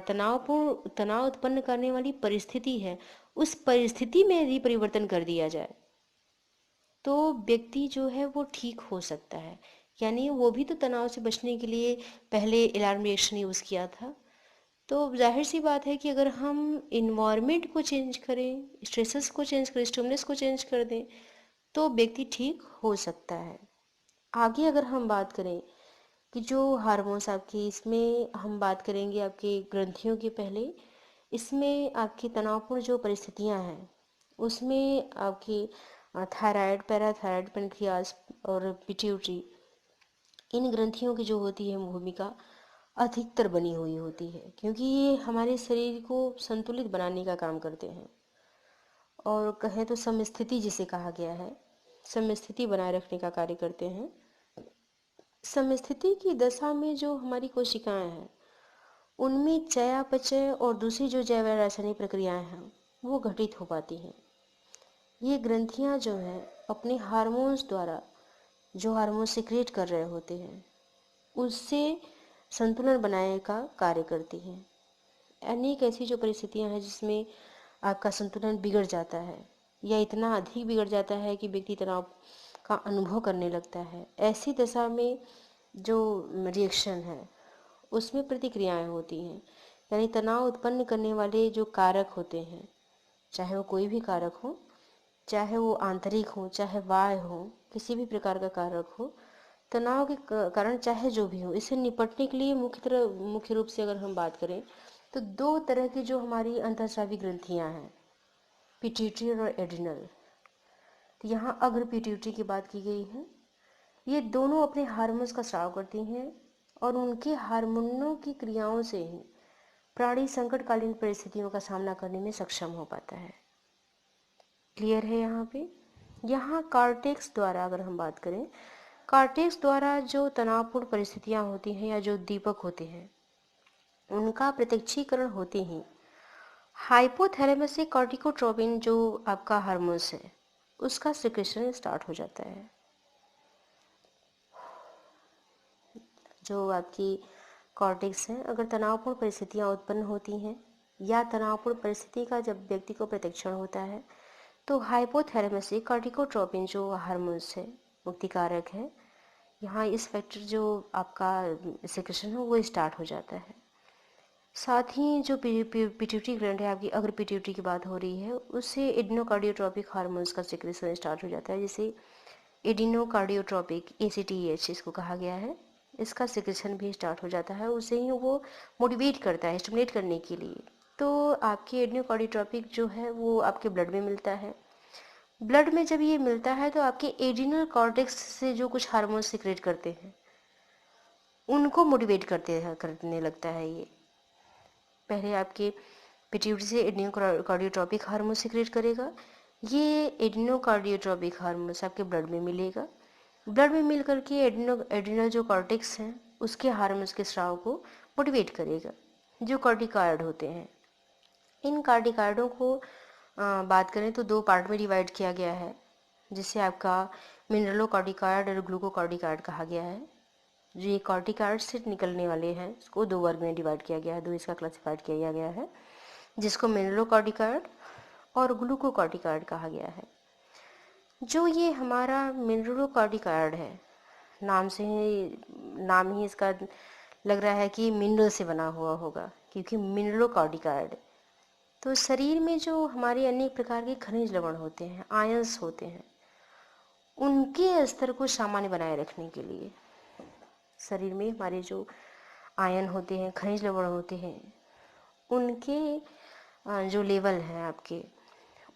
तनाव उत्पन्न करने वाली परिस्थिति है, उस परिस्थिति में यदि परिवर्तन कर दिया जाए तो व्यक्ति जो है वो ठीक हो सकता है। यानी वो भी तो तनाव से बचने के लिए पहले अलार्म रिएक्शन यूज़ किया था। तो जाहिर सी बात है कि अगर हम इन्वायरमेंट को चेंज करें, स्ट्रेसेस को चेंज करें, स्टिमुलस को चेंज कर दें तो व्यक्ति ठीक हो सकता है। आगे अगर हम बात करें कि जो हार्मोन्स आपकी, इसमें हम बात करेंगे आपके ग्रंथियों की पहले। इसमें आपकी तनावपूर्ण जो परिस्थितियां हैं उसमें आपकी थायराइड, पैराथायराइड, पेनक्रियास और पिट्यूटरी, इन ग्रंथियों की जो होती है भूमिका अधिकतर बनी हुई होती है, क्योंकि ये हमारे शरीर को संतुलित बनाने का काम करते हैं और कहें तो समस्थिति जिसे कहा गया है, समस्थिति बनाए रखने का कार्य करते हैं। समस्थिति की दशा में जो हमारी कोशिकाएं हैं उनमें चयापचय और दूसरी जो जैव रासायनिक प्रक्रियाएं हैं वो घटित हो पाती हैं। ये ग्रंथियां जो हैं अपने हार्मोन्स द्वारा, जो हार्मोन सिक्रेट कर रहे होते हैं, उससे संतुलन बनाने का कार्य करती हैं। अनेक ऐसी जो परिस्थितियां हैं जिसमें आपका संतुलन बिगड़ जाता है या इतना अधिक बिगड़ जाता है कि व्यक्ति तनाव का अनुभव करने लगता है, ऐसी दशा में जो रिएक्शन है उसमें प्रतिक्रियाएं होती हैं। यानी तनाव उत्पन्न करने वाले जो कारक होते हैं, चाहे वो कोई भी कारक हो, चाहे वो आंतरिक हो चाहे बाह्य हो, किसी भी प्रकार का कारक हो, तनाव के कारण चाहे जो भी हो, इससे निपटने के लिए मुख्य रूप से अगर हम बात करें तो दो तरह की जो हमारी अंतःस्रावी ग्रंथियां हैं, पिट्यूटरी और एड्रिनल। तो यहाँ अग्र पिट्यूटरी की बात की गई है। ये दोनों अपने हार्मोन्स का स्राव करती हैं और उनके हार्मोनों की क्रियाओं से ही प्राणी संकटकालीन परिस्थितियों का सामना करने में सक्षम हो पाता है। क्लियर है यहाँ पे? यहाँ कार्टेक्स द्वारा अगर हम बात करें, कार्टेक्स द्वारा जो तनावपूर्ण परिस्थितियाँ होती हैं या जो दीपक होते हैं उनका प्रत्यक्षीकरण होते ही हाइपोथैलेमस से कॉर्टिकोट्रोपिन जो आपका हार्मोन्स है उसका सिक्रेशन स्टार्ट हो जाता है। जो आपकी कॉर्टेक्स है, अगर तनावपूर्ण परिस्थितियाँ उत्पन्न होती हैं या तनावपूर्ण परिस्थिति का जब व्यक्ति को प्रत्यक्षण होता है तो हाइपोथैलेमस से कॉर्टिकोट्रोपिन जो हार्मोन्स है, मुक्तिकारक है, यहाँ इस फैक्टर जो आपका सिक्रेशन है वो स्टार्ट हो जाता है। साथ ही जो पिट्यूटरी ग्लैंड है आपकी, अगर पिट्यूटरी की बात हो रही है, उससे एडिनोकार्डियोट्रोपिक हार्मोन्स का सिक्रेशन स्टार्ट हो जाता है, जिसे एडिनोकार्डियोट्रोपिक ACTH इसको कहा गया है। इसका सिक्रेशन भी स्टार्ट हो जाता है, उसे ही वो मोटिवेट करता है स्टिमुलेट करने के लिए। तो आपकी एडिनोकार्डियोट्रोपिक जो है वो आपके ब्लड में मिलता है। ब्लड में जब ये मिलता है तो आपके एडिनल कॉर्टेक्स से जो कुछ हार्मोन सिक्रेट करते हैं उनको मोटिवेट करने लगता है। ये पहले आपके पिट्यूटरी से एडिनोकार्डियोट्रोपिक हार्मोन सिक्रेट करेगा, ये एडिनोकार्डियोट्रोपिक हार्मोन आपके ब्लड में मिलेगा, ब्लड में मिल करके एडिनल जो कॉर्टेक्स हैं उसके हार्मोन्स के स्राव को मोटिवेट करेगा, जो कॉर्टिकॉइड होते हैं। इन कॉर्टिकॉइडों को बात करें तो दो पार्ट में डिवाइड किया गया है, जिसे आपका मिनरलोकॉर्टिकॉइड और ग्लूकोकॉर्टिकॉइड कहा गया है। जो ये कॉर्टिकॉइड से निकलने वाले हैं इसको दो वर्ग में डिवाइड किया गया है, दो इसका क्लासिफाइड किया गया है, जिसको मिनरलोकॉर्टिकॉइड और ग्लूकोकॉर्टिकॉइड कहा गया है। जो ये हमारा मिनरलोकॉर्टिकॉइड है, नाम ही इसका लग रहा है कि मिनरल से बना हुआ होगा, क्योंकि मिनरलोकॉर्टिकॉइड तो शरीर में जो हमारे अनेक प्रकार के खनिज लवण होते हैं, आयंस होते हैं, उनके स्तर को सामान्य बनाए रखने के लिए शरीर में हमारे जो आयन होते हैं, खनिज लवण होते हैं, उनके जो लेवल हैं आपके,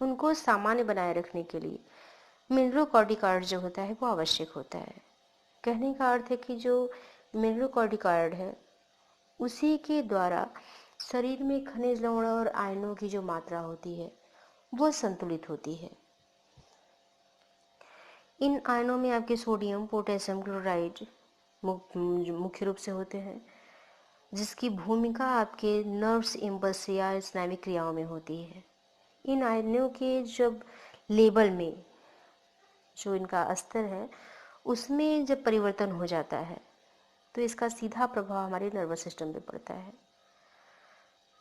उनको सामान्य बनाए रखने के लिए मिनरलोकॉर्टिकॉइड जो होता है वो आवश्यक होता है। कहने का अर्थ है कि जो मिनरलोकॉर्टिकॉइड है उसी के द्वारा शरीर में खनिज लवण और आयनों की जो मात्रा होती है वो संतुलित होती है। इन आयनों में आपके सोडियम, पोटेशियम क्लोराइड मुख्य रूप से होते हैं, जिसकी भूमिका आपके नर्व्स इम्पल्स या स्नायविक क्रियाओं में होती है। इन आयनों के जब लेवल में जो इनका स्तर है उसमें जब परिवर्तन हो जाता है तो इसका सीधा प्रभाव हमारे नर्वस सिस्टम पे पड़ता है।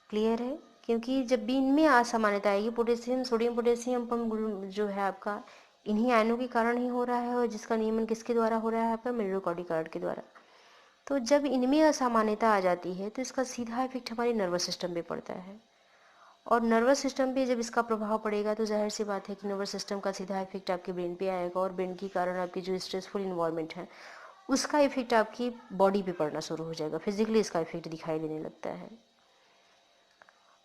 क्लियर है? क्योंकि जब भी इनमें असामान्यता आएगी, पोटेशियम, सोडियम पोटेशियम पंप जो है आपका इन्हीं आयनों के कारण ही हो रहा है, और जिसका नियमन किसके द्वारा हो रहा है? आपका मिनरलोकॉर्टिकॉइड के द्वारा। तो जब इनमें असामान्यता आ जाती है तो इसका सीधा इफेक्ट हमारे नर्वस सिस्टम पे पड़ता है, और नर्वस सिस्टम पे जब इसका प्रभाव पड़ेगा तो जाहिर सी बात है कि नर्वस सिस्टम का सीधा इफेक्ट आपके ब्रेन पे आएगा, और ब्रेन के कारण आपकी जो स्ट्रेसफुल इन्वायरमेंट है उसका इफेक्ट आपकी बॉडी पे पड़ना शुरू हो जाएगा, फिजिकली इसका इफेक्ट दिखाई देने लगता है।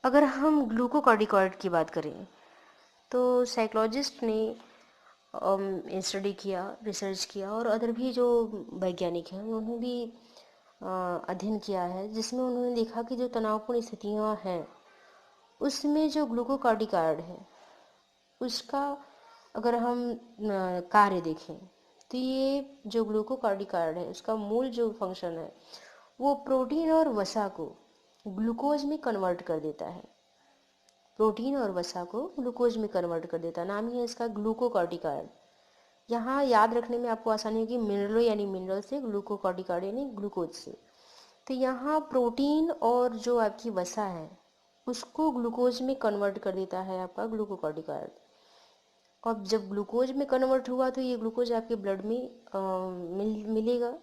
अगर हम ग्लूकोकॉर्टिकॉइड की बात करें तो साइकोलॉजिस्ट ने स्टडी किया, रिसर्च किया, और अदर भी जो वैज्ञानिक हैं उन्होंने भी अध्ययन किया है, जिसमें उन्होंने देखा कि जो तनावपूर्ण स्थितियाँ हैं उसमें जो ग्लूकोकॉर्टिकॉइड है उसका अगर हम कार्य देखें तो ये जो ग्लूकोकॉर्टिकॉइड है उसका मूल जो फंक्शन है वो प्रोटीन और वसा को ग्लूकोज में कन्वर्ट कर देता है। प्रोटीन और वसा को ग्लूकोज में कन्वर्ट कर देता है, नाम ही है इसका ग्लूकोकॉर्टिकॉइड। यहाँ याद रखने में आपको आसानी होगी, मिनरलो यानी मिनरल से, ग्लूकोकॉर्टिकॉइड यानी ग्लूकोज से। तो यहाँ प्रोटीन और जो आपकी वसा है उसको ग्लूकोज में कन्वर्ट कर देता है आपका ग्लूकोकॉर्टिकॉइड। और जब ग्लूकोज में कन्वर्ट हुआ तो ये ग्लूकोज आपके ब्लड में मिलेगा,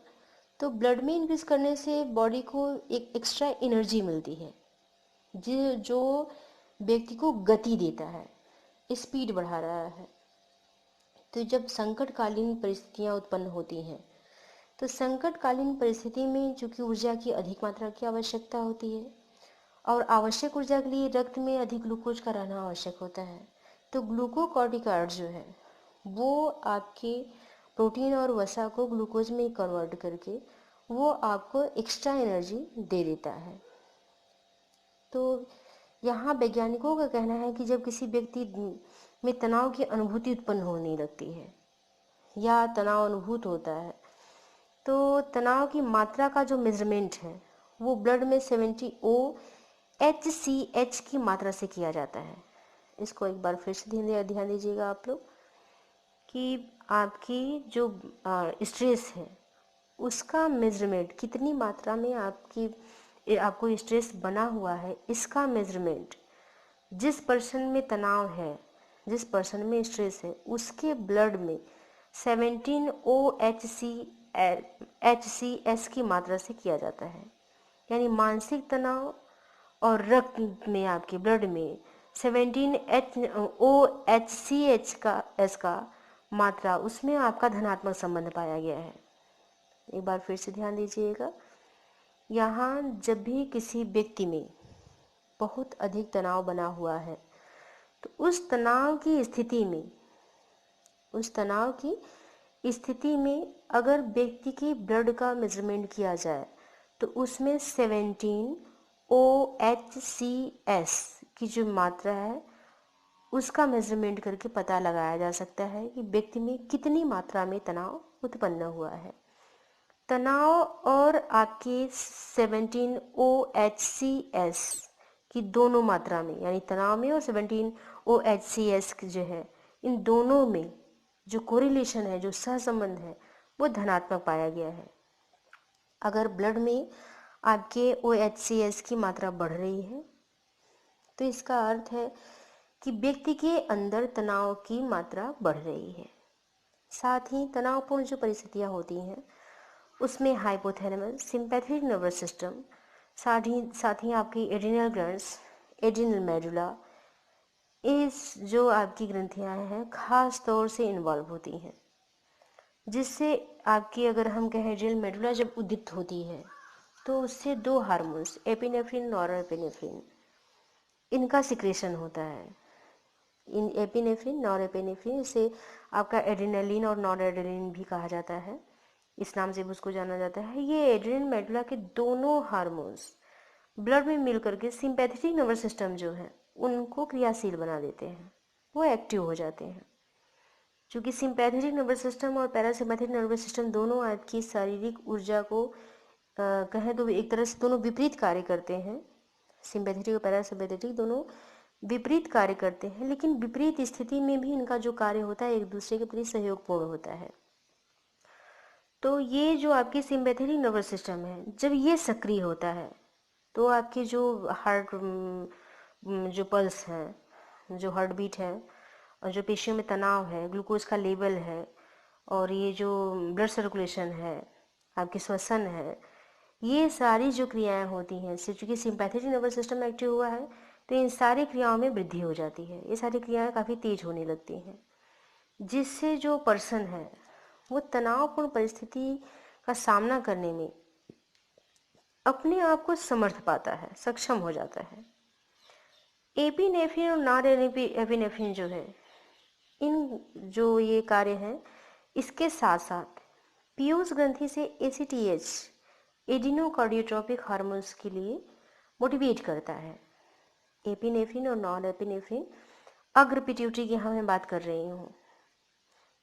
तो ब्लड में इंक्रीज करने से बॉडी को एक एक्स्ट्रा एनर्जी मिलती है जो व्यक्ति को गति देता है, स्पीड बढ़ा रहा है। तो जब संकटकालीन परिस्थितियां उत्पन्न होती हैं तो संकटकालीन परिस्थिति में चूंकि ऊर्जा की अधिक मात्रा की आवश्यकता होती है, और आवश्यक ऊर्जा के लिए रक्त में अधिक ग्लूकोज का रहना आवश्यक होता है, तो ग्लूकोकॉर्टिकॉइड जो है वो आपके प्रोटीन और वसा को ग्लूकोज में कन्वर्ट करके वो आपको एक्स्ट्रा एनर्जी दे देता है। तो यहाँ वैज्ञानिकों का कहना है कि जब किसी व्यक्ति में तनाव की अनुभूति उत्पन्न होने लगती है या तनाव अनुभूत होता है तो तनाव की मात्रा का जो मेजरमेंट है वो ब्लड में 70 OHCH की मात्रा से किया जाता है। इसको एक बार फिर से ध्यान दीजिएगा आप लोग कि आपकी जो स्ट्रेस है उसका मेजरमेंट, कितनी मात्रा में आपको स्ट्रेस बना हुआ है, इसका मेजरमेंट जिस पर्सन में तनाव है, जिस पर्सन में स्ट्रेस है, उसके ब्लड में 17 OHCS की मात्रा से किया जाता है। यानी मानसिक तनाव और रक्त में आपके ब्लड में 17 OHCH का मात्रा, उसमें आपका धनात्मक संबंध पाया गया है। एक बार फिर से ध्यान दीजिएगा, यहाँ जब भी किसी व्यक्ति में बहुत अधिक तनाव बना हुआ है तो उस तनाव की स्थिति में अगर व्यक्ति की ब्लड का मेजरमेंट किया जाए तो उसमें 17 OHCS की जो मात्रा है उसका मेजरमेंट करके पता लगाया जा सकता है कि व्यक्ति में कितनी मात्रा में तनाव उत्पन्न हुआ है। तनाव और आपके 17 OHCS की दोनों मात्रा में, यानी तनाव में और 17 OHCS जो है, इन दोनों में जो कोरिलेशन है, जो सहसंबंध है, वो धनात्मक पाया गया है। अगर ब्लड में आपके OHCS की मात्रा बढ़ रही है तो इसका अर्थ है कि व्यक्ति के अंदर तनाव की मात्रा बढ़ रही है। साथ ही तनावपूर्ण जो परिस्थितियाँ होती हैं उसमें हाइपोथैलेमस, सिंपैथेटिक नर्वस सिस्टम, साथ ही आपकी एड्रिनल ग्लैंड्स, एड्रिनल मेडुला, इस जो आपकी ग्रंथियाँ हैं खास तौर से इन्वॉल्व होती हैं, जिससे आपकी अगर हम कहें एड्रिनल मेडुला जब उद्दीप्त होती है तो उससे दो हार्मोन्स एपिनेफ्रिन, नॉरएपिनेफ्रिन, इनका सिक्रेशन होता है। इन एपिनेफ्रिन, नॉरएपिनेफ्रिन, इसे आपका एड्रेनालिन और नॉरएड्रेनालिन भी कहा जाता है, इस नाम से भी उसको जाना जाता है। ये एड्रेनल मेडुला के दोनों हार्मोन्स ब्लड में मिल करके सिंपैथेटिक नर्वस सिस्टम जो है उनको क्रियाशील बना देते हैं, वो एक्टिव हो जाते हैं। क्योंकि सिंपैथेटिक नर्वस सिस्टम और पैरासिम्पैथेटिक नर्वस सिस्टम दोनों आपकी शारीरिक ऊर्जा को कहें तो एक तरह से दोनों विपरीत कार्य करते हैं। सिंपैथेटिक और पैरासिम्पैथेटिक दोनों विपरीत कार्य करते हैं, लेकिन विपरीत स्थिति में भी इनका जो कार्य होता है एक दूसरे के प्रति सहयोगपूर्ण होता है। तो ये जो आपकी सिंपैथेटिक नर्वस सिस्टम है, जब ये सक्रिय होता है तो आपकी जो हार्ट जो पल्स है, जो हार्ट बीट है, और जो पेशियों में तनाव है, ग्लूकोज का लेवल है, और ये जो ब्लड सर्कुलेशन है, आपकी श्वसन है, ये सारी जो क्रियाएं होती हैं, चूँकि सिंपैथेटिक नर्वस सिस्टम एक्टिव हुआ है तो इन सारी क्रियाओं में वृद्धि हो जाती है। ये सारी क्रियाएं काफ़ी तेज होने लगती हैं, जिससे जो पर्सन है वो तनावपूर्ण परिस्थिति का सामना करने में अपने आप को समर्थ पाता है, सक्षम हो जाता है। एपिनेफ्रिन और नॉर एपिनेफ्रिन जो है, इन जो ये कार्य हैं, इसके साथ साथ पीयूष ग्रंथि से एसीटीएच एडिनोकार्डियोट्रोपिक हार्मोन्स के लिए मोटिवेट करता है। एपिनेफ्रिन और नॉन एपिनेफ्रिन अग्र पिट्यूटरी की यहाँ मैं बात कर रही हूँ।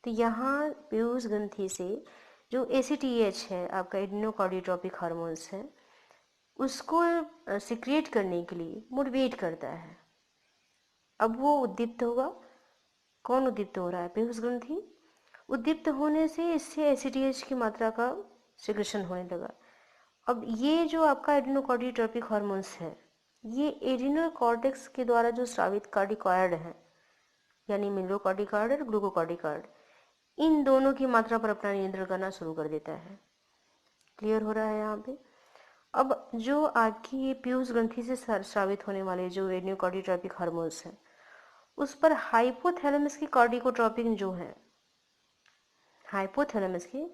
तो यहाँ पीयूष ग्रंथि से जो एसीटीएच है, आपका एडिनोकार्डियोट्रोपिक हार्मोन्स है, उसको सिक्रिएट करने के लिए मोटिवेट करता है। अब वो उद्दीप्त होगा। कौन उद्दीप्त हो रहा है? पीयूष ग्रंथि। उद्दीप्त होने से इससे एसीटीएच की मात्रा का सिक्रेशन होने लगा। अब ये जो आपका एडिनोकार्डियोट्रोपिक हार्मोन्स है, ये एडिनल कॉर्टेक्स के द्वारा जो स्रावित कार्डिकॉइड है, यानी मिनरोकार्डिकॉइड और ग्लूकोकार्डिकॉइड, इन दोनों की मात्रा पर अपना नियंत्रण करना शुरू कर देता है। क्लियर हो रहा है यहाँ पे? अब जो आपकी ये पीयूष ग्रंथि से स्रावित होने वाले जो एडिनोकार्डियोट्रोपिक हार्मोन्स हैं, उस पर हाइपोथैलेमस की कार्डिकोट्रोपिन जो है, हाइपोथैलेमस की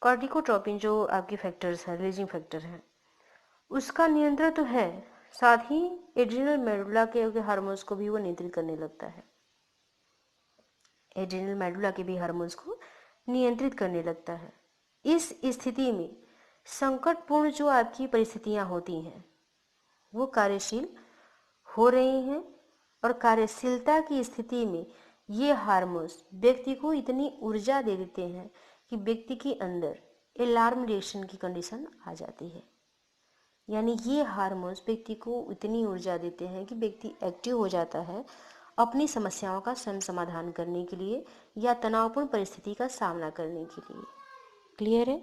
कार्डिकोट्रोपिन जो आपकी फैक्टर्स हैं, रिलीजिंग फैक्टर हैं, उसका नियंत्रण तो है, साथ ही एड्रिनल मेडुला के हार्मोन्स को भी वो नियंत्रित करने लगता है। एड्रिनल मेडुला के भी हार्मोन्स को नियंत्रित करने लगता है। इस स्थिति में संकटपूर्ण जो आपकी परिस्थितियां होती हैं वो कार्यशील हो रही हैं, और कार्यशीलता की स्थिति में ये हार्मोन्स व्यक्ति को इतनी ऊर्जा दे देते हैं कि व्यक्ति के अंदर अलार्म रिएक्शन की कंडीशन आ जाती है। यानी ये हार्मोन्स व्यक्ति को इतनी ऊर्जा देते हैं कि व्यक्ति एक्टिव हो जाता है अपनी समस्याओं का स्वयं समाधान करने के लिए या तनावपूर्ण परिस्थिति का सामना करने के लिए। क्लियर है?